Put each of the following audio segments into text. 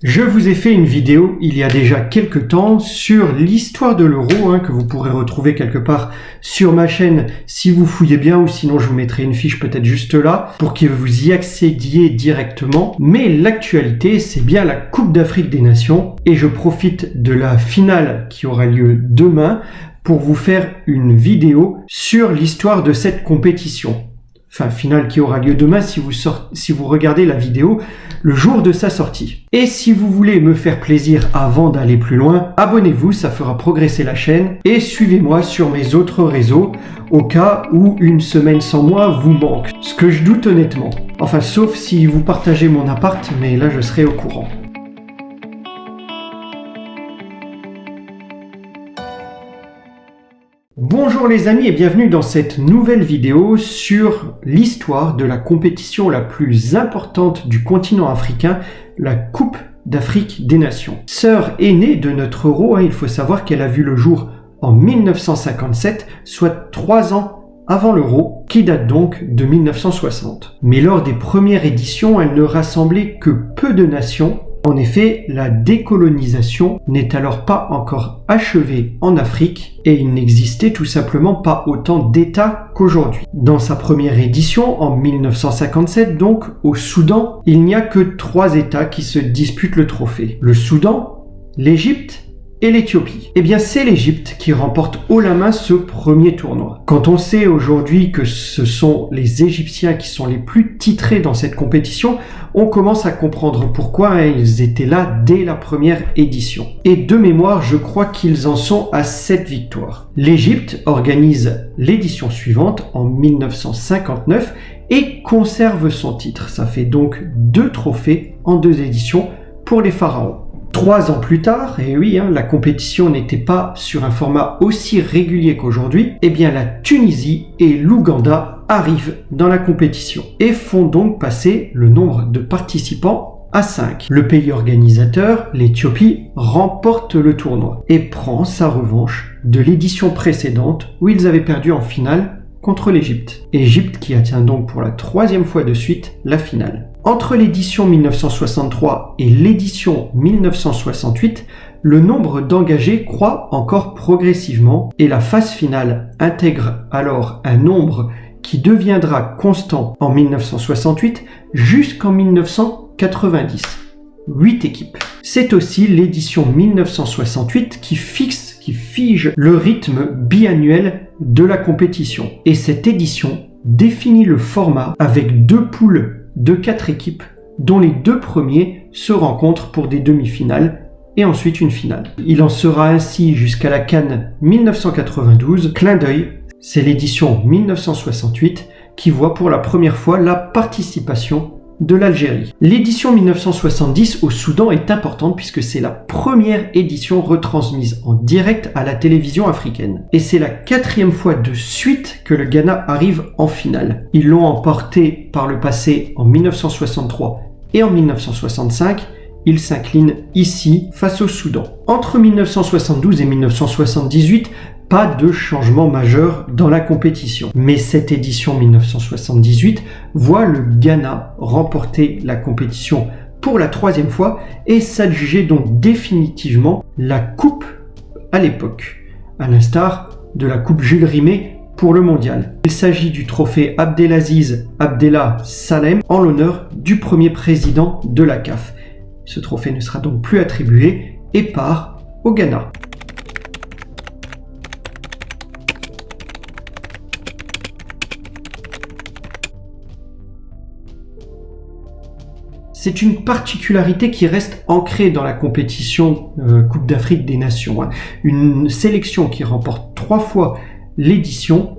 Je vous ai fait une vidéo il y a déjà quelques temps sur l'histoire de l'euro, que vous pourrez retrouver quelque part sur ma chaîne si vous fouillez bien, ou sinon je vous mettrai une fiche peut-être juste là pour que vous y accédiez directement. Mais l'actualité, c'est bien la Coupe d'Afrique des Nations et je profite de la finale qui aura lieu demain pour vous faire une vidéo sur l'histoire de cette compétition. Enfin, finale qui aura lieu demain si vous regardez la vidéo le jour de sa sortie. Et si vous voulez me faire plaisir avant d'aller plus loin, abonnez-vous, ça fera progresser la chaîne, et suivez-moi sur mes autres réseaux au cas où une semaine sans moi vous manque. Ce que je doute honnêtement. Enfin, sauf si vous partagez mon appart, mais là je serai au courant. Bonjour les amis et bienvenue dans cette nouvelle vidéo sur l'histoire de la compétition la plus importante du continent africain, la Coupe d'Afrique des Nations. Sœur aînée de notre euro, il faut savoir qu'elle a vu le jour en 1957, soit 3 ans avant l'euro, qui date donc de 1960. Mais lors des premières éditions, elle ne rassemblait que peu de nations. En effet, la décolonisation n'est alors pas encore achevée en Afrique et il n'existait tout simplement pas autant d'États qu'aujourd'hui. Dans sa première édition, en 1957 donc, au Soudan, il n'y a que 3 États qui se disputent le trophée. Le Soudan, l'Égypte et l'Éthiopie. Eh bien, c'est l'Égypte qui remporte haut la main ce premier tournoi. Quand on sait aujourd'hui que ce sont les Égyptiens qui sont les plus titrés dans cette compétition, on commence à comprendre pourquoi ils étaient là dès la première édition. Et de mémoire, je crois qu'ils en sont à 7 victoires. L'Égypte organise l'édition suivante en 1959 et conserve son titre. Ça fait donc 2 trophées en 2 éditions pour les pharaons. 3 ans plus tard, et oui, la compétition n'était pas sur un format aussi régulier qu'aujourd'hui, eh bien la Tunisie et l'Ouganda arrivent dans la compétition et font donc passer le nombre de participants à 5. Le pays organisateur, l'Éthiopie, remporte le tournoi et prend sa revanche de l'édition précédente où ils avaient perdu en finale contre l'Égypte. Égypte qui atteint donc pour la 3e fois de suite la finale. Entre l'édition 1963 et l'édition 1968, le nombre d'engagés croît encore progressivement et la phase finale intègre alors un nombre qui deviendra constant en 1968 jusqu'en 1990. 8 équipes. C'est aussi l'édition 1968 qui fige le rythme biannuel de la compétition. Et cette édition définit le format avec 2 poules de 4 équipes, dont les 2 premiers se rencontrent pour des demi-finales et ensuite une finale. Il en sera ainsi jusqu'à la CAN 1992. Clin d'œil, c'est l'édition 1968 qui voit pour la première fois la participation de l'Algérie. L'édition 1970 au Soudan est importante puisque c'est la première édition retransmise en direct à la télévision africaine. Et c'est la 4e fois de suite que le Ghana arrive en finale. Ils l'ont emporté par le passé en 1963 et en 1965. Ils s'inclinent ici face au Soudan. Entre 1972 et 1978, pas de changement majeur dans la compétition. Mais cette édition 1978 voit le Ghana remporter la compétition pour la 3e fois et s'adjuger donc définitivement la coupe à l'époque, à l'instar de la coupe Jules Rimet pour le mondial. Il s'agit du trophée Abdelaziz Abdellah Salem en l'honneur du premier président de la CAF. Ce trophée ne sera donc plus attribué et part au Ghana. C'est une particularité qui reste ancrée dans la compétition Coupe d'Afrique des Nations. Une sélection qui remporte 3 fois l'édition,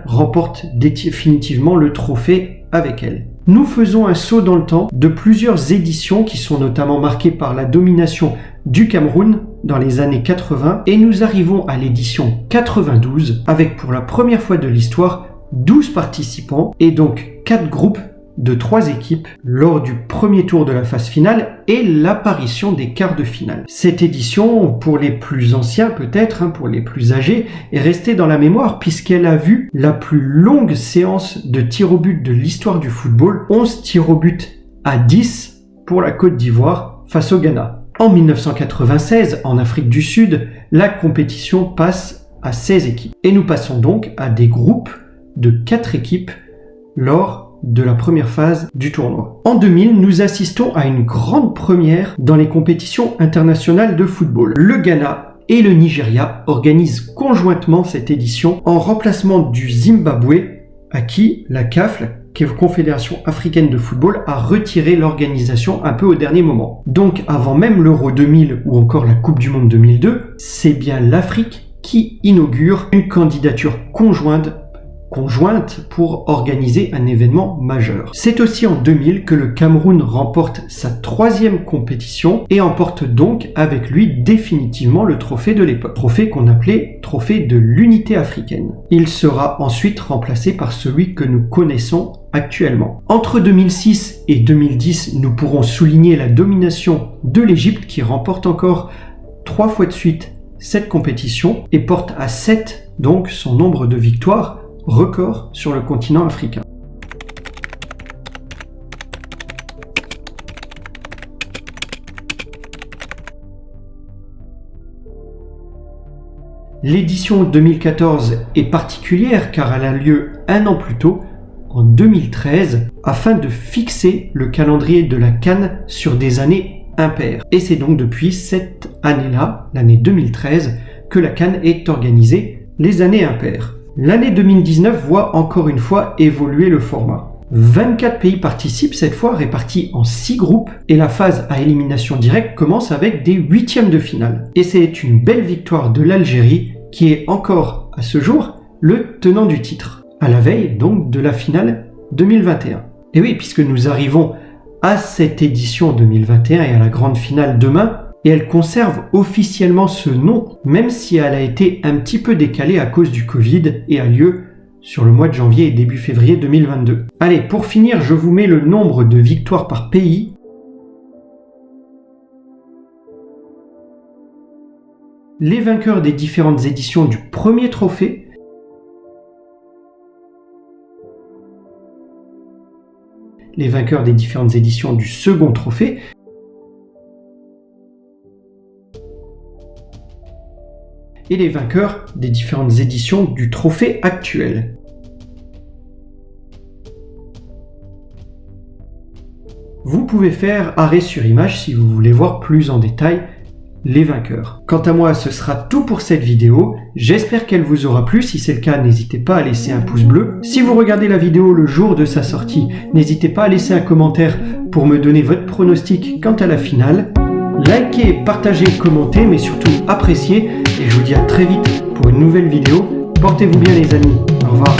remporte définitivement le trophée avec elle. Nous faisons un saut dans le temps de plusieurs éditions qui sont notamment marquées par la domination du Cameroun dans les années 80 et nous arrivons à l'édition 92 avec pour la première fois de l'histoire 12 participants et donc 4 groupes de 3 équipes lors du premier tour de la phase finale et l'apparition des quarts de finale. Cette édition, pour les plus anciens peut-être, pour les plus âgés, est restée dans la mémoire puisqu'elle a vu la plus longue séance de tirs au but de l'histoire du football, 11 tirs au but à 10 pour la Côte d'Ivoire face au Ghana. En 1996, en Afrique du Sud, la compétition passe à 16 équipes. Et nous passons donc à des groupes de 4 équipes lors de la première phase du tournoi. En 2000, nous assistons à une grande première dans les compétitions internationales de football. Le Ghana et le Nigeria organisent conjointement cette édition en remplacement du Zimbabwe, à qui la CAF, la Confédération africaine de football, a retiré l'organisation un peu au dernier moment. Donc avant même l'Euro 2000 ou encore la Coupe du Monde 2002, c'est bien l'Afrique qui inaugure une candidature conjointe pour organiser un événement majeur. C'est aussi en 2000 que le Cameroun remporte sa 3e compétition et emporte donc avec lui définitivement le trophée de l'époque, trophée qu'on appelait trophée de l'unité africaine. Il sera ensuite remplacé par celui que nous connaissons actuellement. Entre 2006 et 2010, nous pourrons souligner la domination de l'Égypte qui remporte encore 3 fois de suite cette compétition et porte à 7 donc son nombre de victoires record sur le continent africain. L'édition 2014 est particulière car elle a lieu un an plus tôt, en 2013, afin de fixer le calendrier de la CAN sur des années impaires. Et c'est donc depuis cette année-là, l'année 2013, que la CAN est organisée les années impaires. L'année 2019 voit encore une fois évoluer le format. 24 pays participent, cette fois répartis en 6 groupes, et la phase à élimination directe commence avec des 8e de finale. Et c'est une belle victoire de l'Algérie, qui est encore, à ce jour, le tenant du titre, à la veille donc de la finale 2021. Et oui, puisque nous arrivons à cette édition 2021 et à la grande finale demain, et elle conserve officiellement ce nom, même si elle a été un petit peu décalée à cause du Covid et a lieu sur le mois de janvier et début février 2022. Allez, pour finir, je vous mets le nombre de victoires par pays. Les vainqueurs des différentes éditions du premier trophée, les vainqueurs des différentes éditions du second trophée, et les vainqueurs des différentes éditions du trophée actuel. Vous pouvez faire arrêt sur image si vous voulez voir plus en détail les vainqueurs. Quant à moi, ce sera tout pour cette vidéo. J'espère qu'elle vous aura plu. Si c'est le cas, n'hésitez pas à laisser un pouce bleu. Si vous regardez la vidéo le jour de sa sortie, n'hésitez pas à laisser un commentaire pour me donner votre pronostic quant à la finale. Likez, partagez, commentez, mais surtout appréciez. Et je vous dis à très vite pour une nouvelle vidéo. Portez-vous bien les amis. Au revoir.